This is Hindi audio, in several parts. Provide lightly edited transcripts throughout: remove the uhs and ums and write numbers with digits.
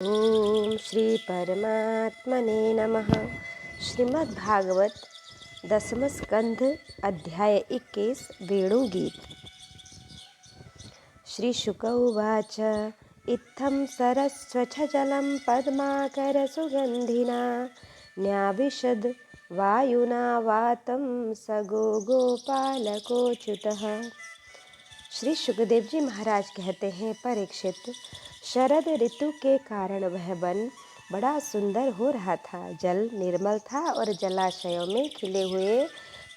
ओम श्री परमात्मने नमः। श्रीमद्भागवत दसम स्कंध अध्याय 21 वेणुगीत। श्री शुक उवाच इत्थं सरस्वच्छजलं पद्माकर सुगंधिना न्याविशद वायुना वातं सगो गोपालकोच्युतः। श्री सुखदेव जी महाराज कहते हैं, परीक्षित, शरद ऋतु के कारण वह वन बड़ा सुंदर हो रहा था। जल निर्मल था और जलाशयों में खिले हुए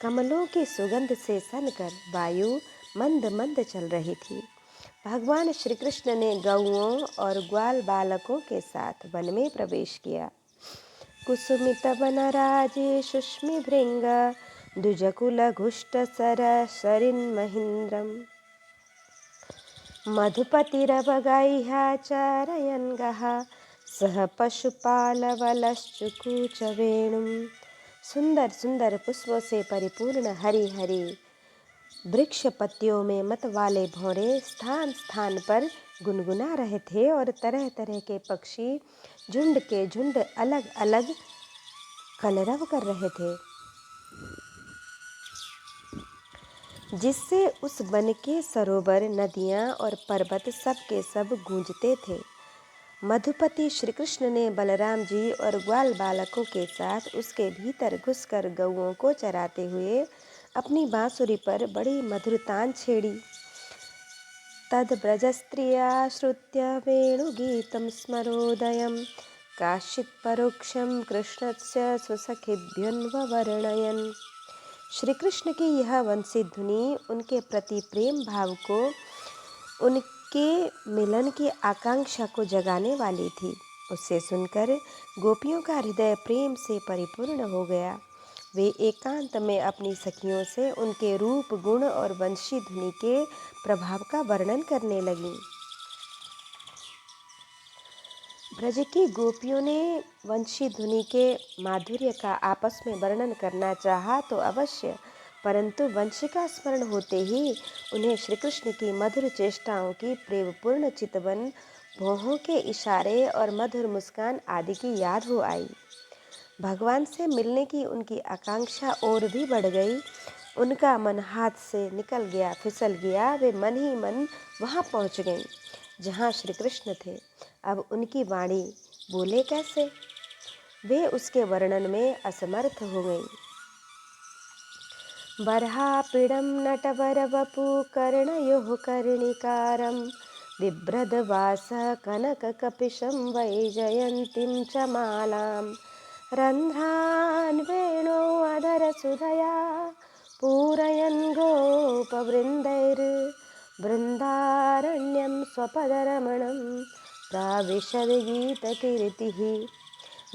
कमलों की सुगंध से सनकर वायु मंद मंद चल रही थी। भगवान श्री कृष्ण ने गौओं और ग्वाल बालकों के साथ वन में प्रवेश किया। कुसुमित वनराजे सुष्मि भृंग द्विजकुल घुष्ट सर सरिन महीन्द्रम मधुपतिरवगैहाचारयन् गः सह पशुपालवलश्चुकूच वेणुं। सुंदर सुंदर पुष्पों से परिपूर्ण हरी हरी वृक्ष पत्तियों में मत वाले भौरे स्थान स्थान पर गुनगुना रहे थे और तरह तरह के पक्षी झुंड के झुंड अलग अलग कलरव कर रहे थे, जिससे उस वन के सरोवर, नदियाँ और पर्वत सब के सब गूंजते थे। मधुपति श्री कृष्ण ने बलराम जी और ग्वाल बालकों के साथ उसके भीतर घुसकर गौओं को चराते हुए अपनी बांसुरी पर बड़ी मधुर तान छेड़ी। तद ब्रजस्त्रिया श्रुत्य वेणुगीतं स्मरोदयं काश्चित् परोक्षं कृष्णस्य स्वसखिभ्युन्ववर्णयन्। श्री कृष्ण की यह वंशी ध्वनि उनके प्रति प्रेम भाव को, उनके मिलन की आकांक्षा को जगाने वाली थी। उसे सुनकर गोपियों का हृदय प्रेम से परिपूर्ण हो गया। वे एकांत में अपनी सखियों से उनके रूप, गुण और वंशी ध्वनि के प्रभाव का वर्णन करने लगीं। ब्रज की गोपियों ने वंशी ध्वनि के माधुर्य का आपस में वर्णन करना चाहा तो अवश्य, परंतु वंशी का स्मरण होते ही उन्हें श्री कृष्ण की मधुर चेष्टाओं की प्रेमपूर्ण चितवन, भौहों के इशारे और मधुर मुस्कान आदि की याद हो आई। भगवान से मिलने की उनकी आकांक्षा और भी बढ़ गई। उनका मन हाथ से निकल गया, फिसल गया। वे मन ही मन वहाँ पहुँच गईं जहाँ श्री कृष्ण थे। अब उनकी वाणी बोले कैसे? वे उसके वर्णन में असमर्थ हो गईं। बर्हापीडं नटवरवपु कर्णयोः कर्णिकारं बिभ्रदवासः कनककपिशं वैजयन्तीं च मालां रन्ध्रान् वेणोऽधरसुधया पूरयन् गोपवृन्दैर्बृन्दारण्यं स्वपदरमणं प्राविशद्गीतकीर्तिः।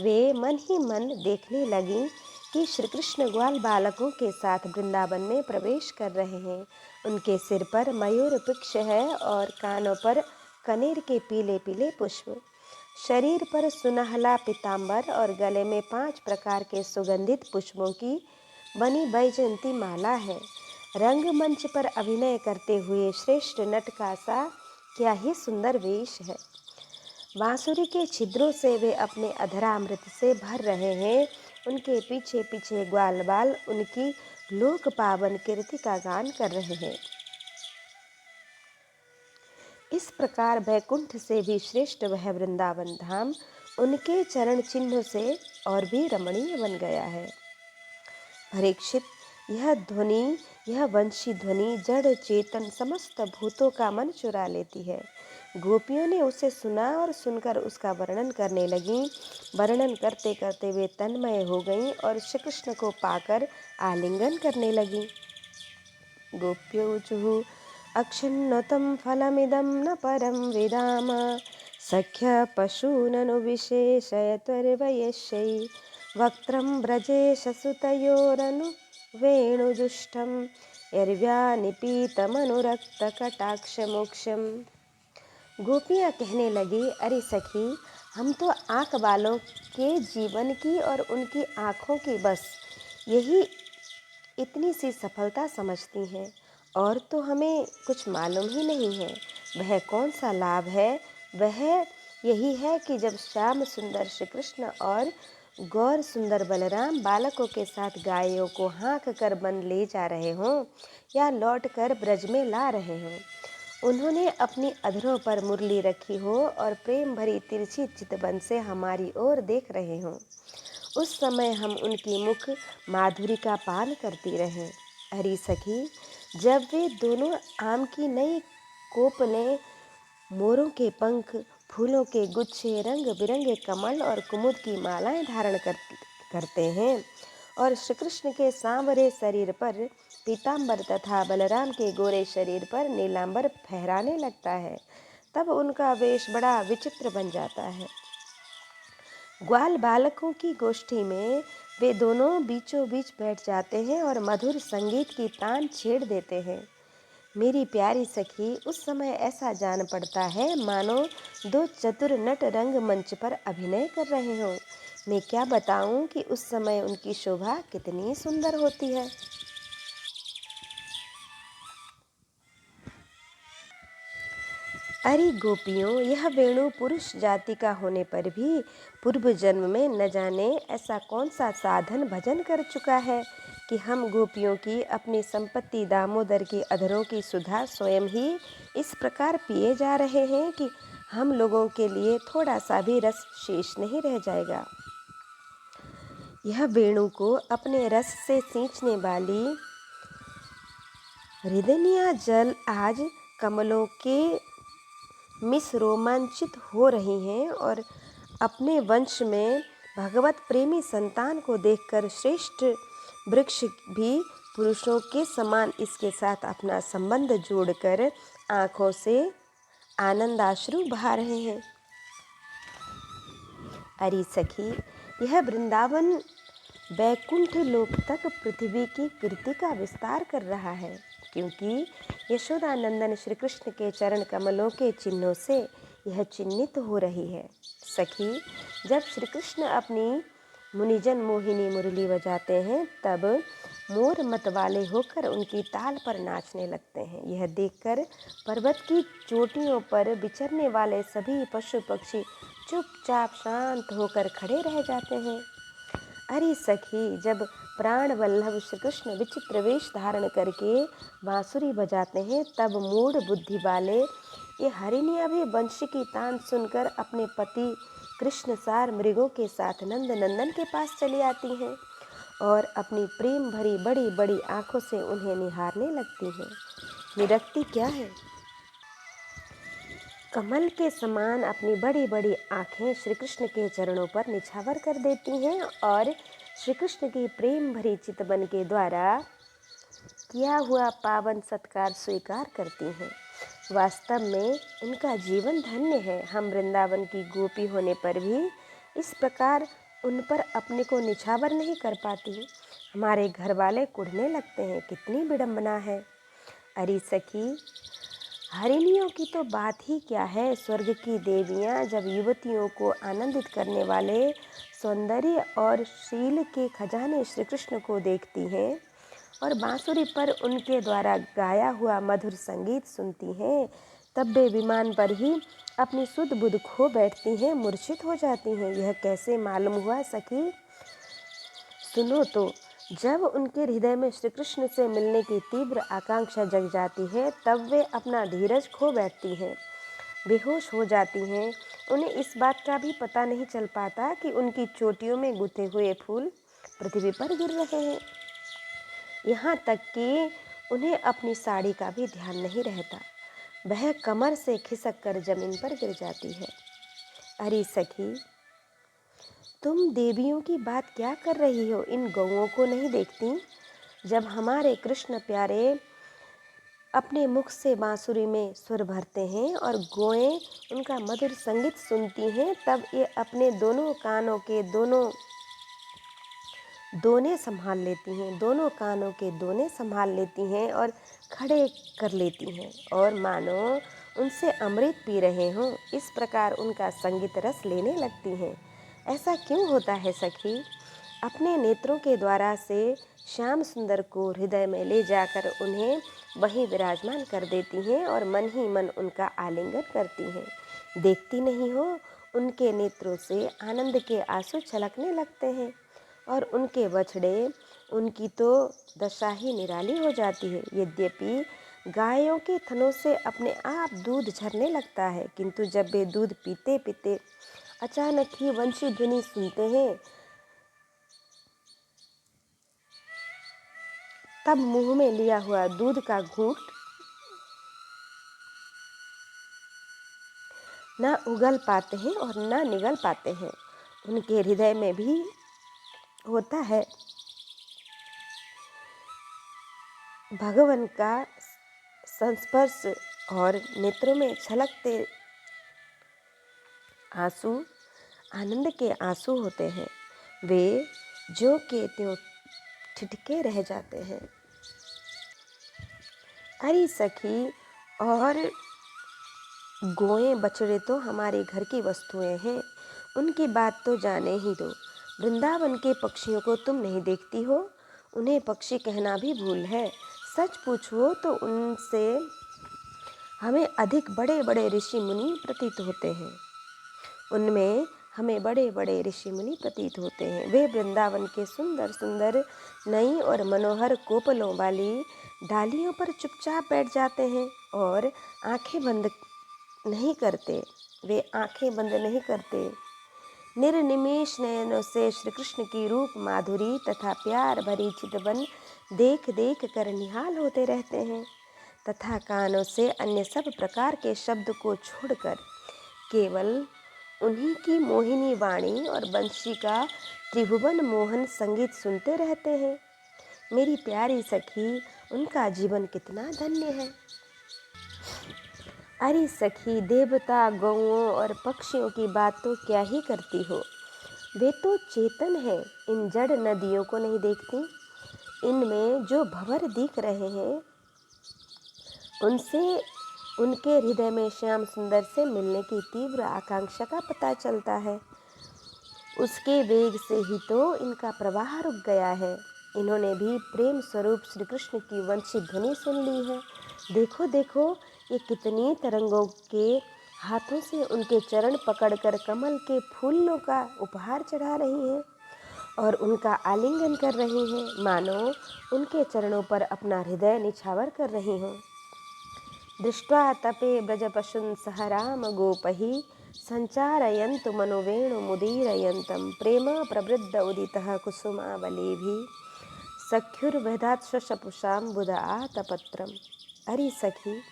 वे मन ही मन देखने लगीं कि श्री कृष्ण ग्वाल बालकों के साथ वृंदावन में प्रवेश कर रहे हैं। उनके सिर पर मयूर पुच्छ है और कानों पर कनेर के पीले पीले पुष्प, शरीर पर सुनहला पीताम्बर और गले में 5 प्रकार के सुगंधित पुष्पों की बनी बैजयंती माला है। रंगमंच पर अभिनय करते हुए श्रेष्ठ नट का सा क्या ही सुंदर वेश है। बांसुरी के छिद्रों से वे अपने अधरामृत से भर रहे हैं। उनके पीछे पीछे ग्वाल बाल उनकी लोक पावन कीर्ति का गान कर रहे हैं। इस प्रकार वैकुंठ से भी श्रेष्ठ वह वृंदावन धाम उनके चरण चिन्हों से और भी रमणीय बन गया है। परीक्षित, यह ध्वनि, यह वंशी ध्वनि जड़ चेतन समस्त भूतों का मन चुरा लेती है। गोपियों ने उसे सुना और सुनकर उसका वर्णन करने लगीं। वर्णन करते करते वे तन्मय हो गईं और श्री कृष्ण को पाकर आलिंगन करने लगीं। गोप्योचुः अक्षुण्णतं फलमिदं न परं विदाम सख्य पशूननु विशेषयत्वर्वयस्यै वक्त्रं ब्रजेशसुतयोरनु वेणुजुष्टं यर्व्यानिपीतमनुरक्तकटाक्षमोक्षम्। गोपियाँ कहने लगी, अरे सखी, हम तो आँख वालों के जीवन की और उनकी आँखों की बस यही इतनी सी सफलता समझती हैं, और तो हमें कुछ मालूम ही नहीं है। वह कौन सा लाभ है, वह यही है कि जब श्याम सुंदर श्री कृष्ण और गौर सुंदर बलराम बालकों के साथ गायों को हाँक कर वन ले जा रहे हों या लौट कर ब्रज में ला रहे हों, उन्होंने अपनी अधरों पर मुरली रखी हो और प्रेम भरी तिरछी चितवन से हमारी ओर देख रहे हों, उस समय हम उनकी मुख माधुरी का पान करती रहें। अरे सखी, जब वे दोनों आम की नई कोपलें, मोरों के पंख, फूलों के गुच्छे, रंग बिरंगे कमल और कुमुद की मालाएं धारण करते हैं और श्री कृष्ण के सांवरे शरीर पर पीताम्बर तथा बलराम के गोरे शरीर पर नीलांबर फहराने लगता है, तब उनका वेश बड़ा विचित्र बन जाता है। ग्वाल बालकों की गोष्ठी में वे दोनों बीचों बीच बैठ जाते हैं और मधुर संगीत की तान छेड़ देते हैं। मेरी प्यारी सखी, उस समय ऐसा जान पड़ता है मानो दो चतुर नट रंगमंच पर अभिनय कर रहे हों। मैं क्या बताऊं कि उस समय उनकी शोभा कितनी सुंदर होती है। अरे गोपियों, यह वेणु पुरुष जाति का होने पर भी पूर्व जन्म में न जाने ऐसा कौन सा साधन भजन कर चुका है कि हम गोपियों की अपनी संपत्ति दामोदर की अधरों की सुधा स्वयं ही इस प्रकार पिए जा रहे हैं कि हम लोगों के लिए थोड़ा सा भी रस शेष नहीं रह जाएगा। यह वेणु को अपने रस से सींचने वाली हृदयनिया जल आज कमलों के मिस रोमांचित हो रही हैं और अपने वंश में भगवत प्रेमी संतान को देखकर श्रेष्ठ वृक्ष भी पुरुषों के समान इसके साथ अपना संबंध जोड़कर आँखों से आनंदाश्रु बहा रहे हैं। अरे सखी, यह वृंदावन बैकुंठ लोक तक पृथ्वी की कीर्ति का विस्तार कर रहा है, क्योंकि यशोदानंदन श्री कृष्ण के चरण कमलों के चिन्हों से यह चिन्हित हो रही है। सखी, जब श्री कृष्ण अपनी मुनिजन मोहिनी मुरली बजाते हैं तब मोर मत वाले होकर उनकी ताल पर नाचने लगते हैं। यह देखकर पर्वत की चोटियों पर विचरने वाले सभी पशु पक्षी चुपचाप शांत होकर खड़े रह जाते हैं। अरे सखी, जब प्राण वल्लभ श्री कृष्ण विचित्र वेश धारण करके बांसुरी बजाते हैं तब मूढ़ बुद्धि वाले ये हरिणियाँ भी वंशी की तान सुनकर अपने पति कृष्ण सार मृगों के साथ नंद नंदन के पास चली आती हैं और अपनी प्रेम भरी बड़ी बड़ी आँखों से उन्हें निहारने लगती हैं। निरखती क्या है, कमल के समान अपनी बड़ी बड़ी आँखें श्री कृष्ण के चरणों पर निछावर कर देती हैं और श्री कृष्ण की प्रेम भरी चितवन के द्वारा किया हुआ पावन सत्कार स्वीकार करती हैं। वास्तव में इनका जीवन धन्य है। हम वृंदावन की गोपी होने पर भी इस प्रकार उन पर अपने को निछावर नहीं कर पाती। हमारे घर वाले कुढ़ने लगते हैं, कितनी विडंबना है। अरे सखी, हरिणियों की तो बात ही क्या है। स्वर्ग की देवियां जब युवतियों को आनंदित करने वाले सौंदर्य और शील के खजाने श्री कृष्ण को देखती हैं और बांसुरी पर उनके द्वारा गाया हुआ मधुर संगीत सुनती हैं, तब वे विमान पर ही अपनी सुध बुध खो बैठती हैं, मूर्छित हो जाती हैं। यह कैसे मालूम हुआ सखी? सुनो तो, जब उनके हृदय में श्री कृष्ण से मिलने की तीव्र आकांक्षा जग जाती है तब वे अपना धीरज खो बैठती हैं, बेहोश हो जाती हैं। उन्हें इस बात का भी पता नहीं चल पाता कि उनकी चोटियों में गुथे हुए फूल पृथ्वी पर गिर रहे हैं। यहाँ तक कि उन्हें अपनी साड़ी का भी ध्यान नहीं रहता, वह कमर से खिसक कर जमीन पर गिर जाती है। अरे सखी, तुम देवियों की बात क्या कर रही हो? इन गौओं को नहीं देखती? जब हमारे कृष्ण प्यारे अपने मुख से बांसुरी में सुर भरते हैं और गौएं उनका मधुर संगीत सुनती हैं, तब ये अपने दोनों कानों के दोने संभाल लेती हैं, दोनों कानों के दोने संभाल लेती हैं और खड़े कर लेती हैं और मानो उनसे अमृत पी रहे हों, इस प्रकार उनका संगीत रस लेने लगती हैं। ऐसा क्यों होता है सखी? अपने नेत्रों के द्वारा से श्याम सुंदर को हृदय में ले जाकर उन्हें वहीं विराजमान कर देती हैं और मन ही मन उनका आलिंगन करती हैं। देखती नहीं हो, उनके नेत्रों से आनंद के आंसू छलकने लगते हैं और उनके बछड़े, उनकी तो दशा ही निराली हो जाती है। यद्यपि गायों के थनों से अपने आप दूध झरने लगता है, किंतु जब वे दूध पीते पीते अचानक ही वंशी ध्वनि सुनते हैं, तब मुंह में लिया हुआ दूध का घूंट न उगल पाते हैं और न निगल पाते हैं। उनके हृदय में भी होता है भगवान का संस्पर्श और नेत्रों में छलकते आंसू आनंद के आंसू होते हैं। वे जो के त्यों ठिठके रह जाते हैं। अरे सखी, और गोएं बछड़े तो हमारे घर की वस्तुएं हैं, उनकी बात तो जाने ही दो। वृंदावन के पक्षियों को तुम नहीं देखती हो, उन्हें पक्षी कहना भी भूल है। सच पूछो तो उनसे हमें अधिक बड़े बड़े ऋषि मुनि प्रतीत होते हैं। उनमें हमें बड़े बड़े ऋषि मुनि प्रतीत होते हैं। वे वृंदावन के सुंदर सुंदर नई और मनोहर कोपलों वाली डालियों पर चुपचाप बैठ जाते हैं और आंखें बंद नहीं करते। वे आंखें बंद नहीं करते। निर्निमेष नयनों से श्री कृष्ण की रूप माधुरी तथा प्यार भरी चितवन देख देख कर निहाल होते रहते हैं तथा कानों से अन्य सब प्रकार के शब्द को छोड़कर केवल उन्हीं की मोहिनी वाणी और बंशी का त्रिभुवन मोहन संगीत सुनते रहते हैं। मेरी प्यारी सखी, उनका जीवन कितना धन्य है। अरे सखी, देवता गौओं और पक्षियों की बात तो क्या ही करती हो, वे तो चेतन हैं। इन जड़ नदियों को नहीं देखती, इनमें जो भंवर दिख रहे हैं उनसे उनके हृदय में श्याम सुंदर से मिलने की तीव्र आकांक्षा का पता चलता है। उसके वेग से ही तो इनका प्रवाह रुक गया है। इन्होंने भी प्रेम स्वरूप श्री कृष्ण की वंशी ध्वनि सुन ली है। देखो देखो, ये कितनी तरंगों के हाथों से उनके चरण पकड़कर कमल के फूलों का उपहार चढ़ा रही हैं और उनका आलिंगन कर रही हैं, मानो उनके चरणों पर अपना हृदय निछावर कर रही हों। दृष्ट्वा तपे ब्रजपशुन् सह राम गोपहि संचारयन्तु मनोवेणुमुदीरयन्तं प्रेम प्रवृद्ध उदितः कुसुमावलीभिः सख्युर्वधात्स्वशपुषां बुधातपत्रम्। अरे सखी,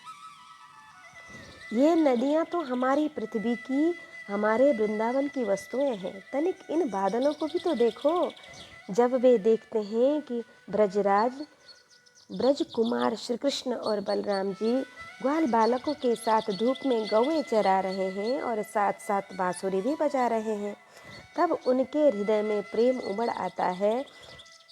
ये नदियाँ तो हमारी पृथ्वी की, हमारे वृंदावन की वस्तुएं हैं। तनिक इन बादलों को भी तो देखो। जब वे देखते हैं कि ब्रज कुमार श्री कृष्ण और बलराम जी ग्वाल बालकों के साथ धूप में गौएं चरा रहे हैं और साथ साथ बांसुरी भी बजा रहे हैं, तब उनके हृदय में प्रेम उमड़ आता है।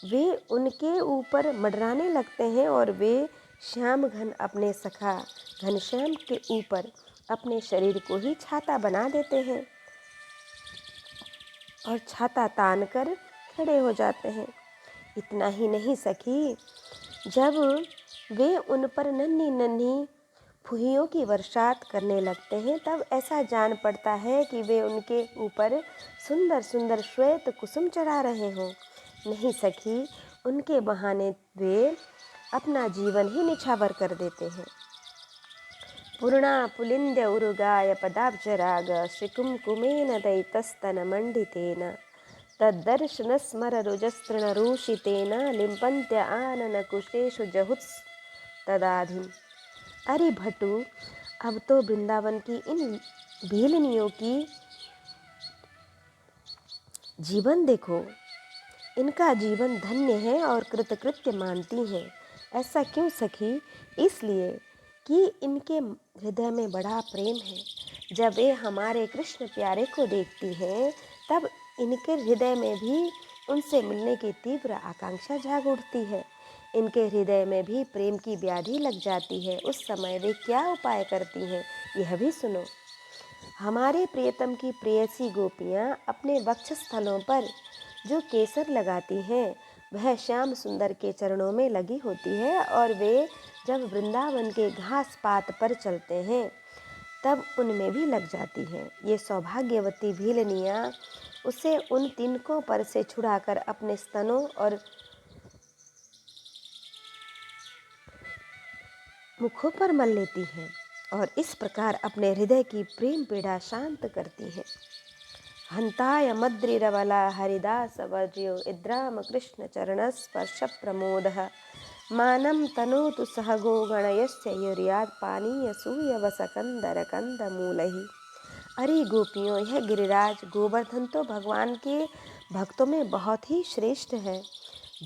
वे उनके ऊपर मंडराने लगते हैं और वे श्याम घन अपने सखा घनश्याम के ऊपर अपने शरीर को ही छाता बना देते हैं और छाता तान कर खड़े हो जाते हैं। इतना ही नहीं सखी, जब वे उन पर नन्ही नन्ही फुहियों की बरसात करने लगते हैं, तब ऐसा जान पड़ता है कि वे उनके ऊपर सुंदर सुंदर श्वेत कुसुम चढ़ा रहे हों। नहीं सखी, उनके बहाने वे अपना जीवन ही निछावर कर देते हैं। पूर्णा पुलिंद्य उरुगाय पदाब्जराग श्रीकुमकुमेन दैतस्तनमण्डितेन तद्दर्शनस्मररुजस्तृणरूषितेन लिम्पन्त्य आननकुशेषु जहुस्तदाधिम्। अरे भट्टू, अब तो वृंदावन की इन भीलनियों की जीवन देखो। इनका जीवन धन्य है और कृतकृत्य मानती हैं। ऐसा क्यों सखी? इसलिए कि इनके हृदय में बड़ा प्रेम है। जब वे हमारे कृष्ण प्यारे को देखती हैं, तब इनके हृदय में भी उनसे मिलने की तीव्र आकांक्षा जाग उठती है। इनके हृदय में भी प्रेम की व्याधि लग जाती है। उस समय वे क्या उपाय करती हैं, यह भी सुनो। हमारे प्रियतम की प्रेयसी गोपियाँ अपने वक्षस्थलों पर जो केसर लगाती हैं, वह श्याम सुंदर के चरणों में लगी होती है और वे जब वृंदावन के घास पात पर चलते हैं, तब उनमें भी लग जाती हैं। ये सौभाग्यवती भीलनियाँ उसे उन तिनकों पर से छुड़ाकर अपने स्तनों और मुखों पर मल लेती हैं और इस प्रकार अपने हृदय की प्रेम पीड़ा शांत करती हैं। हंताय मद्रिरवला हरिदास वर्ज्यो इद्राम कृष्ण चरण स्पर्श प्रमोदः मानं तनोतु सह गोगणयस्य युर्यात् पानीय सूय वसकंदर कंद मूलहि। अरे गोपियों, यह गिरिराज गोवर्धन तो भगवान के भक्तों में बहुत ही श्रेष्ठ है।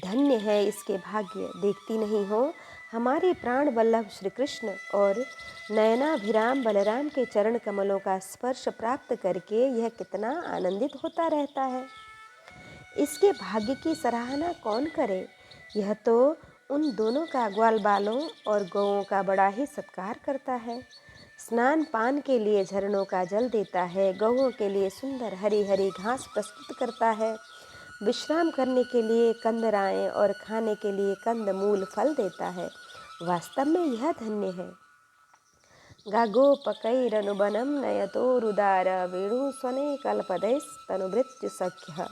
धन्य है इसके भाग्य। देखती नहीं हो, हमारे प्राण वल्लभ श्री कृष्ण और नयनाभिराम बलराम के चरण कमलों का स्पर्श प्राप्त करके यह कितना आनंदित होता रहता है। इसके भाग्य की सराहना कौन करे। यह तो उन दोनों का ग्वाल बालों और गौओं का बड़ा ही सत्कार करता है। स्नान पान के लिए झरनों का जल देता है, गौओं के लिए सुंदर हरी हरी घास प्रस्तुत करता है, विश्राम करने के लिए कंदराएं और खाने के लिए कंद मूल फल देता है। वास्तव में यह धन्य है। गागोपकैरनुबनं नयतोरुदार वेणुस्वने कल्पदैस्तनुभृत्य सख्यः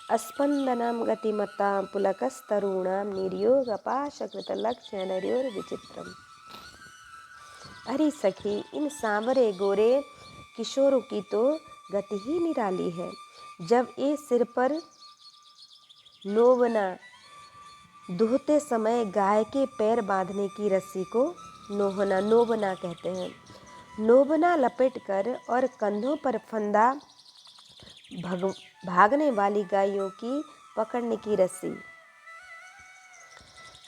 अस्पन्दनं गतिमतां पुलकस्तरूणां निर्योगपाशकृतलक्ष्यनर्योर्विचित्रम्। अरे सखी, इन सांवरे गोरे किशोरों की तो गति ही निराली है। जब ये सिर पर नोवना दुहते समय गाय के पैर बांधने की रस्सी को नोबना कहते हैं, नोबना लपेटकर और कंधों पर फंदा भागने वाली गायों की पकड़ने की रस्सी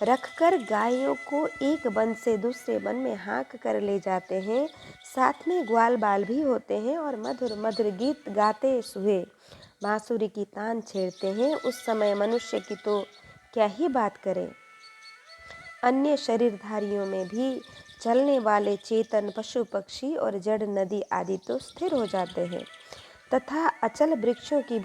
रखकर गायों को एक वन से दूसरे वन में हाँक कर ले जाते हैं। साथ में ग्वाल बाल भी होते हैं और मधुर मधुर गीत गाते हुए बांसुरी की तान छेड़ते हैं। उस समय मनुष्य की तो क्या ही बात करें। अन्य शरीरधारियों में भी चलने वाले चेतन पशु पक्षी और जड़ नदी आदि तो स्थिर हो जाते हैं तथा अचल वृक्षों को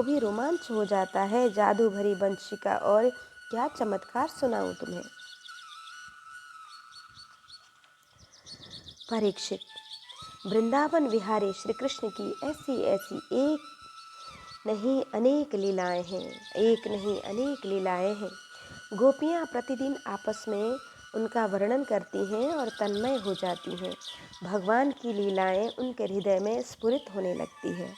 भी रोमांच हो जाता है। जादू भरी वंशिका और क्या चमत्कार सुनाऊं तुम्हें। परीक्षित, वृंदावन विहारी श्री कृष्ण की ऐसी ऐसी एक नहीं अनेक लीलाएं हैं। गोपियाँ प्रतिदिन आपस में उनका वर्णन करती हैं और तन्मय हो जाती हैं। भगवान की लीलाएं उनके हृदय में स्फुरित होने लगती है।